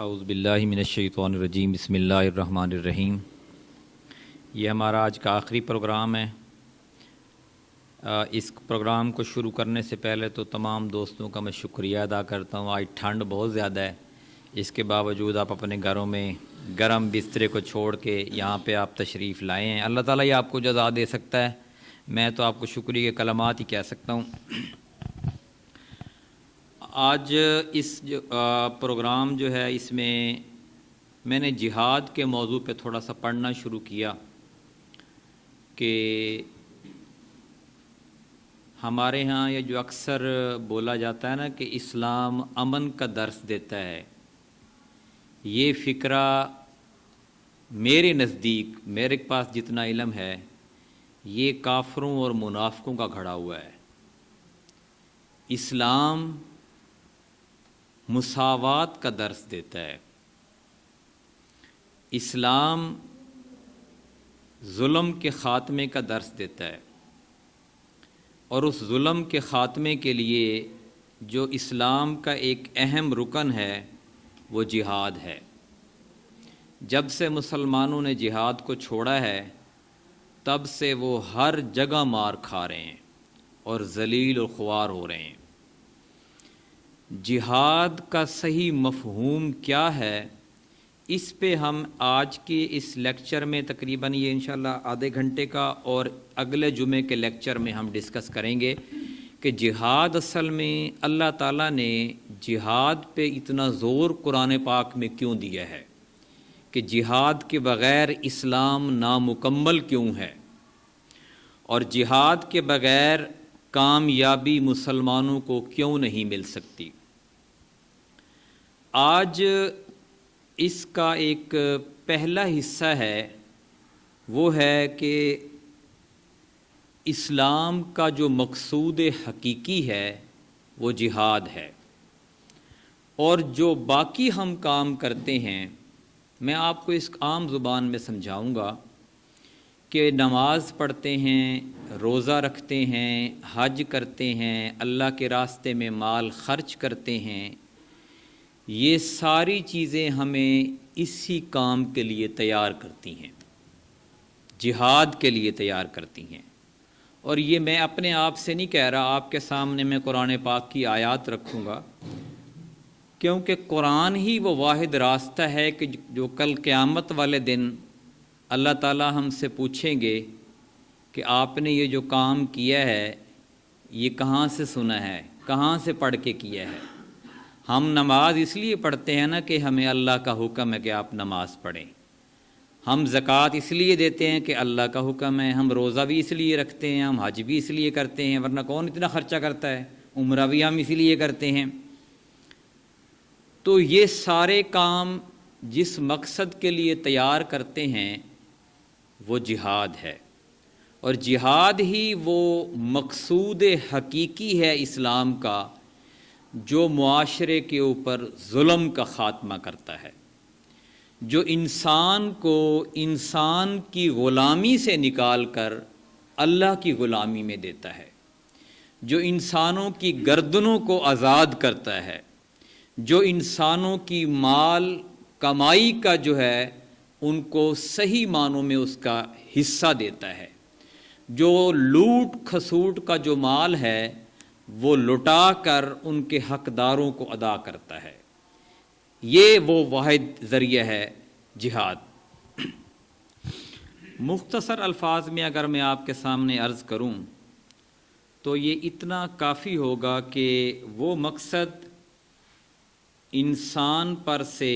اعوذ باللہ من الشیطان الرجیم بسم اللہ الرحمن الرحیم۔ یہ ہمارا آج کا آخری پروگرام ہے۔ اس پروگرام کو شروع کرنے سے پہلے تو تمام دوستوں کا میں شکریہ ادا کرتا ہوں۔ آج ٹھنڈ بہت زیادہ ہے، اس کے باوجود آپ اپنے گھروں میں گرم بسترے کو چھوڑ کے یہاں پہ آپ تشریف لائے ہیں۔ اللہ تعالیٰ یہ آپ کو جزا دے سکتا ہے، میں تو آپ کو شکریہ کے کلمات ہی کہہ سکتا ہوں۔ آج اس پروگرام جو ہے اس میں نے جہاد کے موضوع پہ تھوڑا سا پڑھنا شروع کیا کہ ہمارے ہاں یہ جو اکثر بولا جاتا ہے نا کہ اسلام امن کا درس دیتا ہے، یہ فکرہ میرے نزدیک، میرے پاس جتنا علم ہے، یہ کافروں اور منافقوں کا گھڑا ہوا ہے۔ اسلام مساوات کا درس دیتا ہے، اسلام ظلم کے خاتمے کا درس دیتا ہے، اور اس ظلم کے خاتمے کے لیے جو اسلام کا ایک اہم رکن ہے وہ جہاد ہے۔ جب سے مسلمانوں نے جہاد کو چھوڑا ہے تب سے وہ ہر جگہ مار کھا رہے ہیں اور ذلیل و خوار ہو رہے ہیں۔ جہاد کا صحیح مفہوم کیا ہے، اس پہ ہم آج کے اس لیکچر میں تقریباً یہ انشاءاللہ آدھے گھنٹے کا اور اگلے جمعے کے لیکچر میں ہم ڈسکس کریں گے کہ جہاد اصل میں اللہ تعالیٰ نے جہاد پہ اتنا زور قرآن پاک میں کیوں دیا ہے، کہ جہاد کے بغیر اسلام نامکمل کیوں ہے، اور جہاد کے بغیر کامیابی مسلمانوں کو کیوں نہیں مل سکتی۔ آج اس کا ایک پہلا حصہ ہے، وہ ہے کہ اسلام کا جو مقصود حقیقی ہے وہ جہاد ہے، اور جو باقی ہم کام کرتے ہیں میں آپ کو اس عام زبان میں سمجھاؤں گا کہ نماز پڑھتے ہیں، روزہ رکھتے ہیں، حج کرتے ہیں، اللہ کے راستے میں مال خرچ کرتے ہیں، یہ ساری چیزیں ہمیں اسی کام کے لیے تیار کرتی ہیں، جہاد کے لیے تیار کرتی ہیں۔ اور یہ میں اپنے آپ سے نہیں کہہ رہا، آپ کے سامنے میں قرآن پاک کی آیات رکھوں گا، کیونکہ قرآن ہی وہ واحد راستہ ہے کہ جو کل قیامت والے دن اللہ تعالیٰ ہم سے پوچھیں گے کہ آپ نے یہ جو کام کیا ہے یہ کہاں سے سنا ہے، کہاں سے پڑھ کے کیا ہے۔ ہم نماز اس لیے پڑھتے ہیں نا کہ ہمیں اللہ کا حکم ہے کہ آپ نماز پڑھیں، ہم زکوٰۃ اس لیے دیتے ہیں کہ اللہ کا حکم ہے، ہم روزہ بھی اس لیے رکھتے ہیں، ہم حج بھی اس لیے کرتے ہیں، ورنہ کون اتنا خرچہ کرتا ہے، عمرہ بھی ہم اسی لیے کرتے ہیں۔ تو یہ سارے کام جس مقصد کے لیے تیار کرتے ہیں وہ جہاد ہے، اور جہاد ہی وہ مقصود حقیقی ہے اسلام کا جو معاشرے کے اوپر ظلم کا خاتمہ کرتا ہے، جو انسان کو انسان کی غلامی سے نکال کر اللہ کی غلامی میں دیتا ہے، جو انسانوں کی گردنوں کو آزاد کرتا ہے، جو انسانوں کی مال کمائی کا جو ہے ان کو صحیح معنوں میں اس کا حصہ دیتا ہے، جو لوٹ کھسوٹ کا جو مال ہے وہ لٹا کر ان کے حقداروں کو ادا کرتا ہے۔ یہ وہ واحد ذریعہ ہے جہاد۔ مختصر الفاظ میں اگر میں آپ کے سامنے عرض کروں تو یہ اتنا کافی ہوگا کہ وہ مقصد انسان پر سے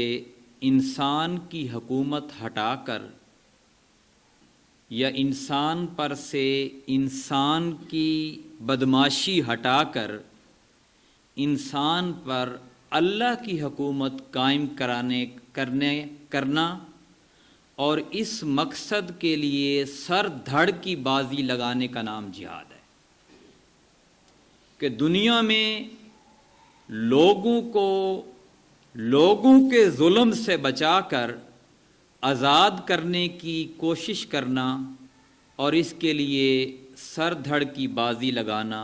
انسان کی حکومت ہٹا کر یا انسان پر سے انسان کی بدماشی ہٹا کر انسان پر اللہ کی حکومت قائم کرنا، اور اس مقصد کے لیے سر دھڑ کی بازی لگانے کا نام جہاد ہے، کہ دنیا میں لوگوں کے ظلم سے بچا کر آزاد کرنے کی کوشش کرنا، اور اس کے لیے سر دھڑ کی بازی لگانا،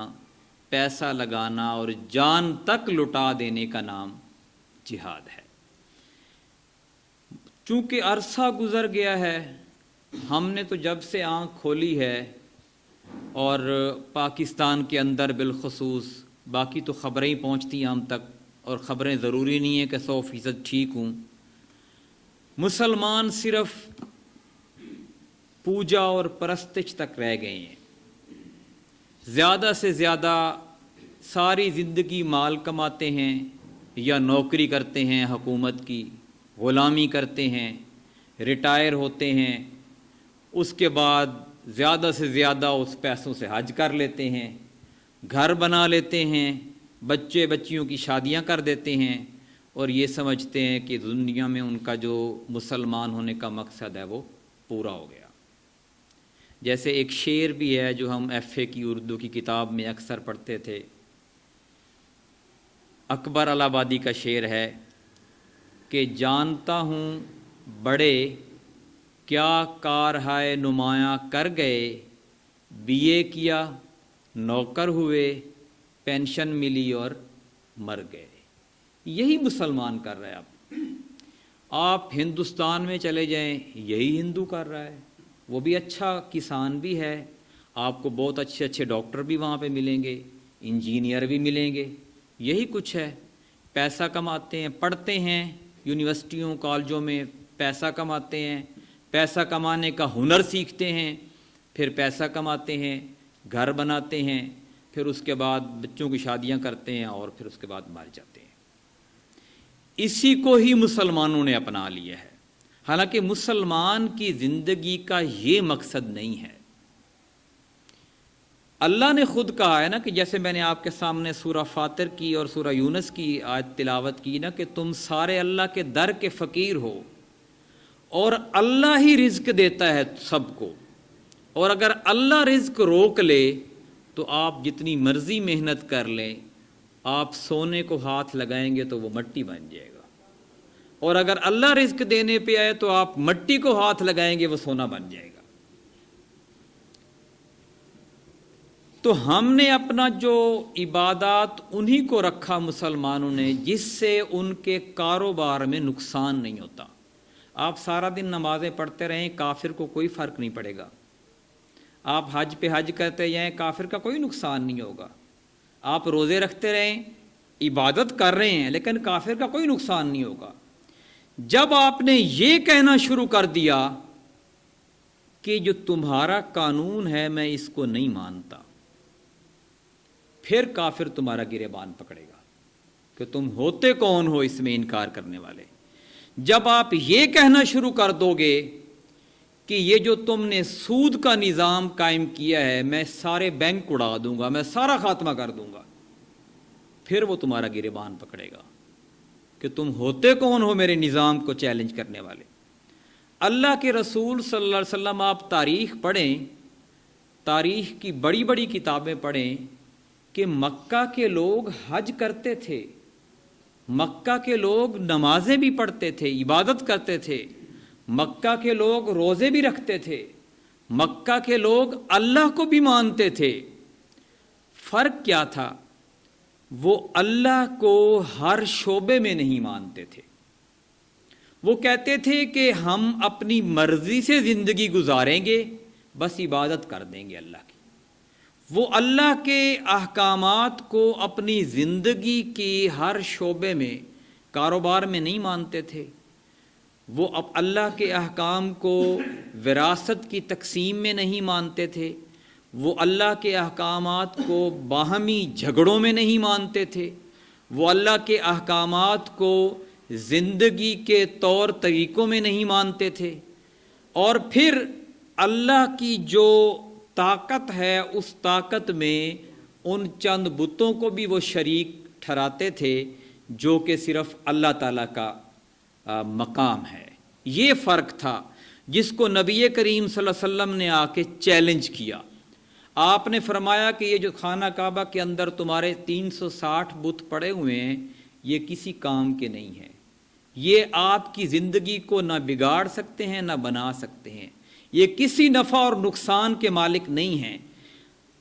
پیسہ لگانا اور جان تک لٹا دینے کا نام جہاد ہے۔ چونکہ عرصہ گزر گیا ہے، ہم نے تو جب سے آنکھ کھولی ہے، اور پاکستان کے اندر بالخصوص، باقی تو خبریں ہی پہنچتی ہیں ہم تک، اور خبریں ضروری نہیں ہے کہ 100% ٹھیک ہوں، مسلمان صرف پوجا اور پرستش تک رہ گئے ہیں۔ زیادہ سے زیادہ ساری زندگی مال کماتے ہیں یا نوکری کرتے ہیں حکومت کی، غلامی کرتے ہیں، ریٹائر ہوتے ہیں، اس کے بعد زیادہ سے زیادہ اس پیسوں سے حج کر لیتے ہیں، گھر بنا لیتے ہیں، بچے بچیوں کی شادیاں کر دیتے ہیں، اور یہ سمجھتے ہیں کہ دنیا میں ان کا جو مسلمان ہونے کا مقصد ہے وہ پورا ہو گیا۔ جیسے ایک شعر بھی ہے جو ہم FA کی اردو کی کتاب میں اکثر پڑھتے تھے، اکبر الہ آبادی کا شعر ہے کہ جانتا ہوں بڑے کیا کارہائے نمایاں کر گئے، BA کیا نوکر ہوئے، پینشن ملی اور مر گئے۔ یہی مسلمان کر رہا ہے۔ اب آپ ہندوستان میں چلے جائیں، یہی ہندو کر رہا ہے، وہ بھی اچھا کسان بھی ہے، آپ کو بہت اچھے اچھے ڈاکٹر بھی وہاں پہ ملیں گے، انجینئر بھی ملیں گے، یہی کچھ ہے۔ پیسہ کماتے ہیں، پڑھتے ہیں یونیورسٹیوں کالجوں میں، پیسہ کماتے ہیں، پیسہ کمانے کا ہنر سیکھتے ہیں، پھر پیسہ کماتے ہیں، گھر بناتے ہیں، پھر اس کے بعد بچوں کی شادیاں کرتے ہیں، اور پھر اس کے بعد مر جاتے ہیں۔ اسی کو ہی مسلمانوں نے اپنا لیا ہے، حالانکہ مسلمان کی زندگی کا یہ مقصد نہیں ہے۔ اللہ نے خود کہا ہے نا کہ جیسے میں نے آپ کے سامنے سورہ فاطر کی اور سورہ یونس کی آیت تلاوت کی نا، کہ تم سارے اللہ کے در کے فقیر ہو، اور اللہ ہی رزق دیتا ہے سب کو، اور اگر اللہ رزق روک لے تو آپ جتنی مرضی محنت کر لیں، آپ سونے کو ہاتھ لگائیں گے تو وہ مٹی بن جائے گا، اور اگر اللہ رزق دینے پہ آئے تو آپ مٹی کو ہاتھ لگائیں گے وہ سونا بن جائے گا۔ تو ہم نے اپنا جو عبادات انہی کو رکھا مسلمانوں نے جس سے ان کے کاروبار میں نقصان نہیں ہوتا۔ آپ سارا دن نمازیں پڑھتے رہیں، کافر کو کوئی فرق نہیں پڑے گا۔ آپ حج پہ حج کرتے جائیں، کافر کا کوئی نقصان نہیں ہوگا۔ آپ روزے رکھتے رہیں، عبادت کر رہے ہیں، لیکن کافر کا کوئی نقصان نہیں ہوگا۔ جب آپ نے یہ کہنا شروع کر دیا کہ جو تمہارا قانون ہے میں اس کو نہیں مانتا، پھر کافر تمہارا گریبان پکڑے گا کہ تم ہوتے کون ہو اس میں انکار کرنے والے۔ جب آپ یہ کہنا شروع کر دو گے کہ یہ جو تم نے سود کا نظام قائم کیا ہے میں سارے بینک اڑا دوں گا، میں سارا خاتمہ کر دوں گا، پھر وہ تمہارا گریبان پکڑے گا کہ تم ہوتے کون ہو میرے نظام کو چیلنج کرنے والے۔ اللہ کے رسول صلی اللہ علیہ وسلم، آپ تاریخ پڑھیں، تاریخ کی بڑی بڑی کتابیں پڑھیں کہ مکہ کے لوگ حج کرتے تھے، مکہ کے لوگ نمازیں بھی پڑھتے تھے، عبادت کرتے تھے، مکہ کے لوگ روزے بھی رکھتے تھے، مکہ کے لوگ اللہ کو بھی مانتے تھے۔ فرق کیا تھا؟ وہ اللہ کو ہر شعبے میں نہیں مانتے تھے۔ وہ کہتے تھے کہ ہم اپنی مرضی سے زندگی گزاریں گے، بس عبادت کر دیں گے اللہ کی۔ وہ اللہ کے احکامات کو اپنی زندگی کی ہر شعبے میں، کاروبار میں نہیں مانتے تھے۔ وہ اب اللہ کے احکام کو وراثت کی تقسیم میں نہیں مانتے تھے، وہ اللہ کے احکامات کو باہمی جھگڑوں میں نہیں مانتے تھے، وہ اللہ کے احکامات کو زندگی کے طور طریقوں میں نہیں مانتے تھے، اور پھر اللہ کی جو طاقت ہے اس طاقت میں ان چند بتوں کو بھی وہ شریک ٹھہراتے تھے جو کہ صرف اللہ تعالیٰ کا مقام ہے۔ یہ فرق تھا جس کو نبی کریم صلی اللہ علیہ وسلم نے آ کے چیلنج کیا۔ آپ نے فرمایا کہ یہ جو خانہ کعبہ کے اندر تمہارے 360 بت پڑے ہوئے ہیں یہ کسی کام کے نہیں ہیں، یہ آپ کی زندگی کو نہ بگاڑ سکتے ہیں نہ بنا سکتے ہیں، یہ کسی نفع اور نقصان کے مالک نہیں ہیں۔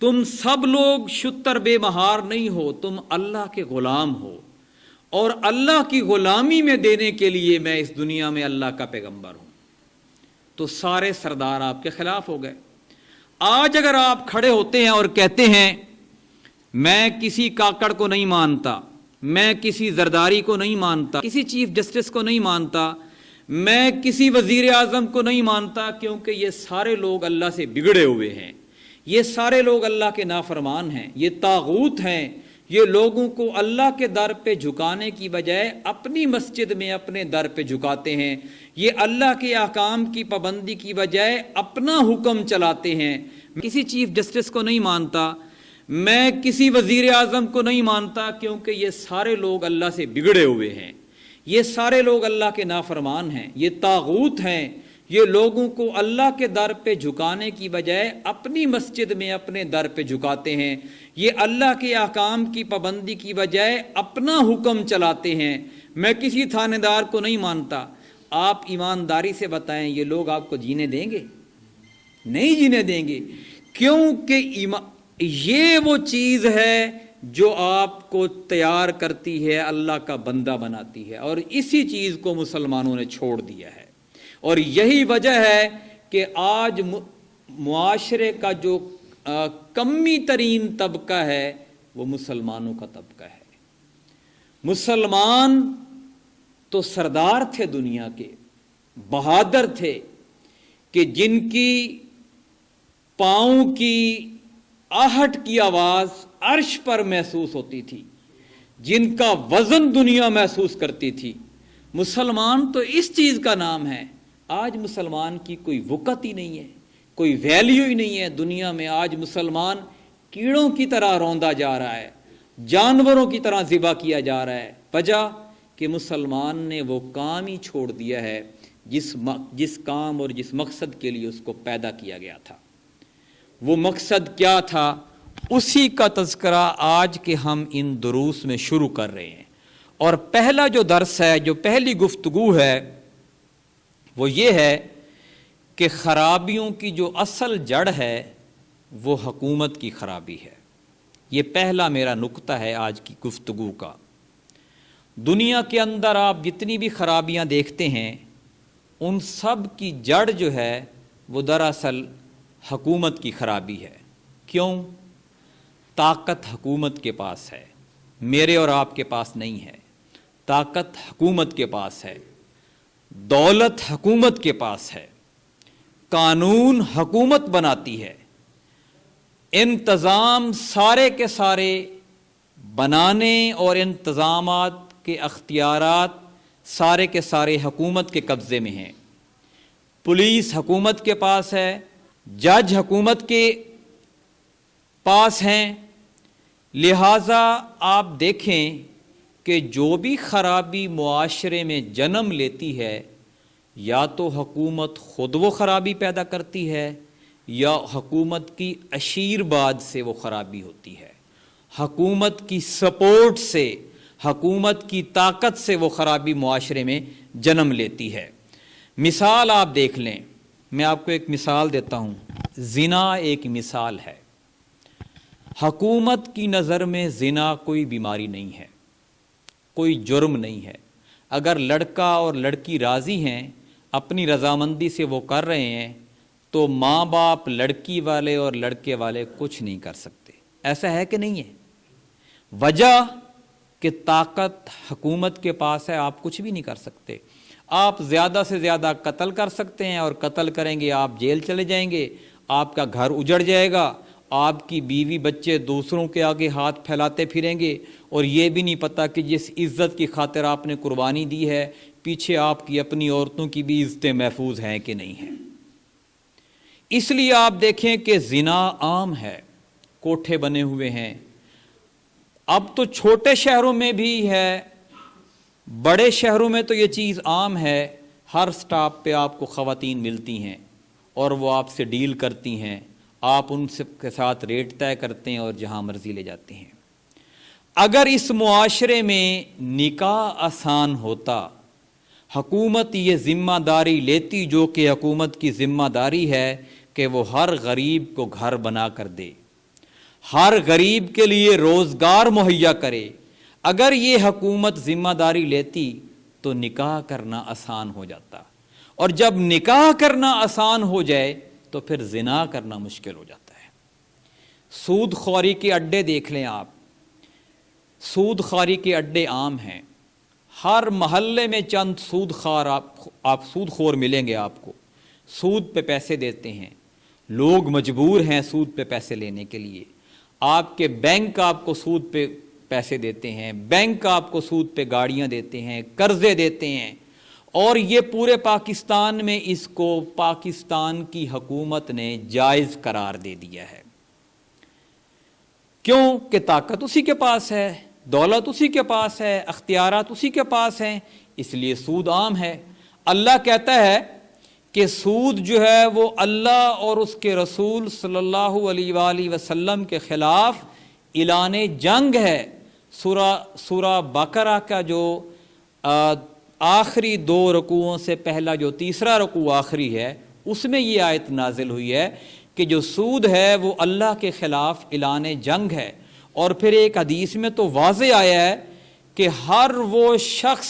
تم سب لوگ شتر بے مہار نہیں ہو، تم اللہ کے غلام ہو، اور اللہ کی غلامی میں دینے کے لیے میں اس دنیا میں اللہ کا پیغمبر ہوں، تو سارے سردار آپ کے خلاف ہو گئے۔ آج اگر آپ کھڑے ہوتے ہیں اور کہتے ہیں میں کسی کاکڑ کو نہیں مانتا، میں کسی زرداری کو نہیں مانتا، کسی چیف جسٹس کو نہیں مانتا، میں کسی وزیر اعظم کو نہیں مانتا، کیونکہ یہ سارے لوگ اللہ سے بگڑے ہوئے ہیں، یہ سارے لوگ اللہ کے نافرمان ہیں، یہ طاغوت ہیں، یہ لوگوں کو اللہ کے در پہ جھکانے کی بجائے اپنی مسجد میں اپنے در پہ جھکاتے ہیں، یہ اللہ کے احکام کی پابندی کی بجائے اپنا حکم چلاتے ہیں۔ کسی چیف جسٹس کو نہیں مانتا، میں کسی وزیر اعظم کو نہیں مانتا، کیونکہ یہ سارے لوگ اللہ سے بگڑے ہوئے ہیں، یہ سارے لوگ اللہ کے نافرمان ہیں، یہ طاغوت ہیں، یہ لوگوں کو اللہ کے در پہ جھکانے کی بجائے اپنی مسجد میں اپنے در پہ جھکاتے ہیں، یہ اللہ کے احکام کی پابندی کی بجائے اپنا حکم چلاتے ہیں۔ میں کسی تھانے دار کو نہیں مانتا۔ آپ ایمانداری سے بتائیں یہ لوگ آپ کو جینے دیں گے؟ نہیں جینے دیں گے، کیونکہ یہ وہ چیز ہے جو آپ کو تیار کرتی ہے، اللہ کا بندہ بناتی ہے، اور اسی چیز کو مسلمانوں نے چھوڑ دیا ہے۔ اور یہی وجہ ہے کہ آج معاشرے کا جو کمی ترین طبقہ ہے وہ مسلمانوں کا طبقہ ہے۔ مسلمان تو سردار تھے دنیا کے، بہادر تھے، کہ جن کی پاؤں کی آہٹ کی آواز عرش پر محسوس ہوتی تھی، جن کا وزن دنیا محسوس کرتی تھی۔ مسلمان تو اس چیز کا نام ہے۔ آج مسلمان کی کوئی وقت ہی نہیں ہے، کوئی ویلیو ہی نہیں ہے دنیا میں۔ آج مسلمان کیڑوں کی طرح روندا جا رہا ہے، جانوروں کی طرح ذبح کیا جا رہا ہے، وجہ کہ مسلمان نے وہ کام ہی چھوڑ دیا ہے جس کام اور جس مقصد کے لیے اس کو پیدا کیا گیا تھا۔ وہ مقصد کیا تھا، اسی کا تذکرہ آج کے ہم ان دروس میں شروع کر رہے ہیں۔ اور پہلا جو درس ہے، جو پہلی گفتگو ہے، وہ یہ ہے کہ خرابیوں کی جو اصل جڑ ہے وہ حکومت کی خرابی ہے۔ یہ پہلا میرا نقطہ ہے آج کی گفتگو کا۔ دنیا کے اندر آپ جتنی بھی خرابیاں دیکھتے ہیں، ان سب کی جڑ جو ہے وہ دراصل حکومت کی خرابی ہے۔ کیوں؟ طاقت حکومت کے پاس ہے، میرے اور آپ کے پاس نہیں ہے۔ طاقت حکومت کے پاس ہے، دولت حکومت کے پاس ہے، قانون حکومت بناتی ہے، انتظام سارے کے سارے بنانے اور انتظامات کے اختیارات سارے کے سارے حکومت کے قبضے میں ہیں۔ پولیس حکومت کے پاس ہے، جج حکومت کے پاس ہیں۔ لہٰذا آپ دیکھیں کہ جو بھی خرابی معاشرے میں جنم لیتی ہے، یا تو حکومت خود وہ خرابی پیدا کرتی ہے، یا حکومت کی اشیرباد سے وہ خرابی ہوتی ہے، حکومت کی سپورٹ سے، حکومت کی طاقت سے وہ خرابی معاشرے میں جنم لیتی ہے۔ مثال آپ دیکھ لیں، میں آپ کو ایک مثال دیتا ہوں۔ زنا ایک مثال ہے۔ حکومت کی نظر میں زنا کوئی بیماری نہیں ہے، کوئی جرم نہیں ہے۔ اگر لڑکا اور لڑکی راضی ہیں، اپنی رضامندی سے وہ کر رہے ہیں، تو ماں باپ لڑکی والے اور لڑکے والے کچھ نہیں کر سکتے۔ ایسا ہے کہ نہیں ہے؟ وجہ کہ طاقت حکومت کے پاس ہے، آپ کچھ بھی نہیں کر سکتے۔ آپ زیادہ سے زیادہ قتل کر سکتے ہیں، اور قتل کریں گے آپ جیل چلے جائیں گے، آپ کا گھر اجڑ جائے گا، آپ کی بیوی بچے دوسروں کے آگے ہاتھ پھیلاتے پھریں گے، اور یہ بھی نہیں پتہ کہ جس عزت کی خاطر آپ نے قربانی دی ہے، پیچھے آپ کی اپنی عورتوں کی بھی عزتیں محفوظ ہیں کہ نہیں ہیں۔ اس لیے آپ دیکھیں کہ زنا عام ہے، کوٹھے بنے ہوئے ہیں۔ اب تو چھوٹے شہروں میں بھی ہے، بڑے شہروں میں تو یہ چیز عام ہے۔ ہر سٹاپ پہ آپ کو خواتین ملتی ہیں، اور وہ آپ سے ڈیل کرتی ہیں، آپ ان کے ساتھ ریٹ طے کرتے ہیں اور جہاں مرضی لے جاتے ہیں۔ اگر اس معاشرے میں نکاح آسان ہوتا، حکومت یہ ذمہ داری لیتی جو کہ حکومت کی ذمہ داری ہے کہ وہ ہر غریب کو گھر بنا کر دے، ہر غریب کے لیے روزگار مہیا کرے۔ اگر یہ حکومت ذمہ داری لیتی تو نکاح کرنا آسان ہو جاتا، اور جب نکاح کرنا آسان ہو جائے تو پھر زنا کرنا مشکل ہو جاتا ہے۔ سود خوری کے اڈے دیکھ لیں آپ، سود خوری کے اڈے عام ہیں، ہر محلے میں چند سود خور آپ سود خور ملیں گے آپ کو، سود پہ پیسے دیتے ہیں، لوگ مجبور ہیں سود پہ پیسے لینے کے لیے، آپ کے بینک آپ کو سود پہ پیسے دیتے ہیں، بینک آپ کو سود پہ گاڑیاں دیتے ہیں، قرضے دیتے ہیں، اور یہ پورے پاکستان میں اس کو پاکستان کی حکومت نے جائز قرار دے دیا ہے۔ کیوں کہ طاقت اسی کے پاس ہے، دولت اسی کے پاس ہے، اختیارات اسی کے پاس ہیں، اس لیے سود عام ہے۔ اللہ کہتا ہے کہ سود جو ہے وہ اللہ اور اس کے رسول صلی اللہ علیہ وآلہ وسلم کے خلاف اعلان جنگ ہے۔ سورہ بقرہ کا جو آخری 2 رکوعوں سے پہلا جو تیسرا رکوع آخری ہے، اس میں یہ آیت نازل ہوئی ہے کہ جو سود ہے وہ اللہ کے خلاف اعلان جنگ ہے۔ اور پھر ایک حدیث میں تو واضح آیا ہے کہ ہر وہ شخص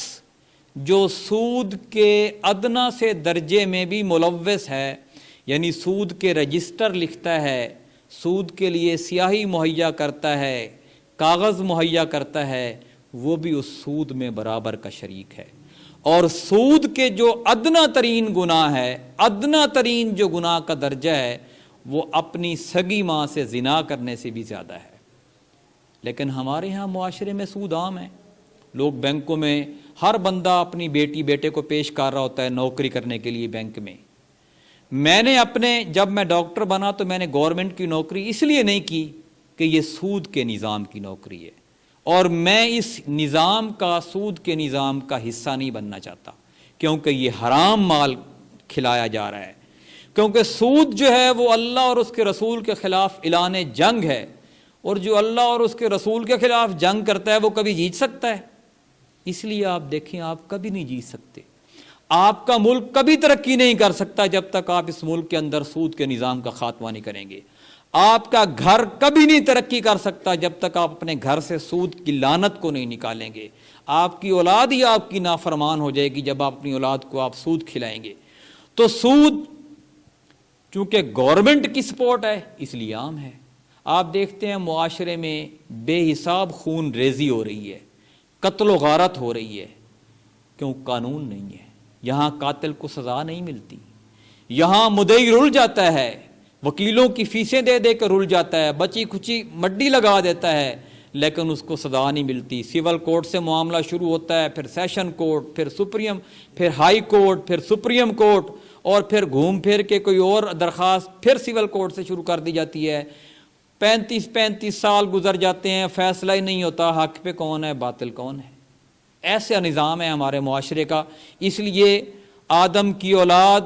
جو سود کے ادنا سے درجے میں بھی ملوث ہے، یعنی سود کے رجسٹر لکھتا ہے، سود کے لیے سیاہی مہیا کرتا ہے، کاغذ مہیا کرتا ہے، وہ بھی اس سود میں برابر کا شریک ہے۔ اور سود کے جو ادنا ترین گناہ ہے، ادنا ترین جو گناہ کا درجہ ہے، وہ اپنی سگی ماں سے زنا کرنے سے بھی زیادہ ہے۔ لیکن ہمارے ہاں معاشرے میں سود عام ہے، لوگ بینکوں میں ہر بندہ اپنی بیٹی بیٹے کو پیش کر رہا ہوتا ہے نوکری کرنے کے لیے بینک میں۔ میں نے جب میں ڈاکٹر بنا تو میں نے گورنمنٹ کی نوکری اس لیے نہیں کی کہ یہ سود کے نظام کی نوکری ہے، اور میں اس نظام کا، سود کے نظام کا حصہ نہیں بننا چاہتا، کیونکہ یہ حرام مال کھلایا جا رہا ہے، کیونکہ سود جو ہے وہ اللہ اور اس کے رسول کے خلاف اعلان جنگ ہے، اور جو اللہ اور اس کے رسول کے خلاف جنگ کرتا ہے وہ کبھی جیت سکتا ہے؟ اس لیے آپ دیکھیں، آپ کبھی نہیں جیت سکتے، آپ کا ملک کبھی ترقی نہیں کر سکتا جب تک آپ اس ملک کے اندر سود کے نظام کا خاتمہ نہیں کریں گے، آپ کا گھر کبھی نہیں ترقی کر سکتا جب تک آپ اپنے گھر سے سود کی لعنت کو نہیں نکالیں گے، آپ کی اولاد ہی آپ کی نافرمان ہو جائے گی جب آپ اپنی اولاد کو آپ سود کھلائیں گے۔ تو سود چونکہ گورنمنٹ کی سپورٹ ہے اس لیے عام ہے۔ آپ دیکھتے ہیں معاشرے میں بے حساب خون ریزی ہو رہی ہے، قتل و غارت ہو رہی ہے، کیوں؟ قانون نہیں ہے۔ یہاں قاتل کو سزا نہیں ملتی، یہاں مدعی رل جاتا ہے، وکیلوں کی فیسیں دے دے کر رل جاتا ہے، بچی کھچی مڈی لگا دیتا ہے، لیکن اس کو سزا نہیں ملتی۔ سول کورٹ سے معاملہ شروع ہوتا ہے، پھر سیشن کورٹ، پھر سپریم، پھر ہائی کورٹ، پھر سپریم کورٹ، اور پھر گھوم پھر کے کوئی اور درخواست پھر سول کورٹ سے شروع کر دی جاتی ہے۔ 35 سال گزر جاتے ہیں، فیصلہ ہی نہیں ہوتا حق پہ کون ہے باطل کون ہے۔ ایسا نظام ہے ہمارے معاشرے کا۔ اس لیے آدم کی اولاد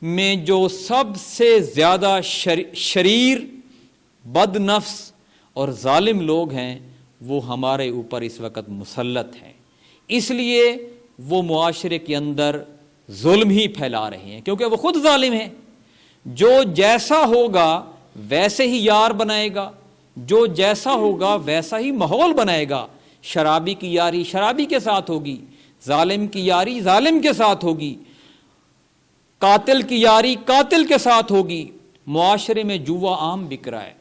میں جو سب سے زیادہ شریر، بد نفس اور ظالم لوگ ہیں وہ ہمارے اوپر اس وقت مسلط ہیں، اس لیے وہ معاشرے کے اندر ظلم ہی پھیلا رہے ہیں، کیونکہ وہ خود ظالم ہیں۔ جو جیسا ہوگا ویسے ہی یار بنائے گا، جو جیسا ہوگا ویسا ہی ماحول بنائے گا۔ شرابی کی یاری شرابی کے ساتھ ہوگی، ظالم کی یاری ظالم کے ساتھ ہوگی، قاتل کی یاری قاتل کے ساتھ ہوگی۔ معاشرے میں جوا عام بک رہا ہے،